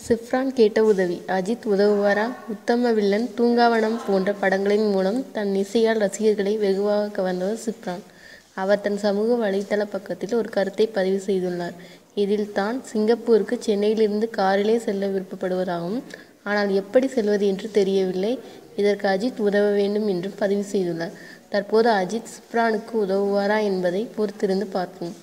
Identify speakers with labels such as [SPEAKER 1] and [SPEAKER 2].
[SPEAKER 1] சிப்ரான் கேட்ட உதவி அஜித் உதவுவாரா? உத்தம வில்லன், தூங்காவனம் போன்ற படங்களின் மூலம் தன் இசையால் ரசிகர்களை வெகுவாக கவர்ந்தவர் சிப்ரான். அவர் தன் சமூக வலைதள பக்கத்தில் ஒரு கருத்தை பதிவு செய்துள்ளார். இதில் தான் சிங்கப்பூருக்கு சென்னையிலிருந்து காரிலே செல்ல விருப்பப்படுவதாகவும், ஆனால் எப்படி செல்வது என்று தெரியவில்லை, இதற்கு அஜித் உதவ வேண்டும் என்றும் பதிவு செய்துள்ளார். தற்போது அஜித் சிப்ரானுக்கு உதவுவாரா என்பதை பொறுத்திருந்து பார்ப்போம்.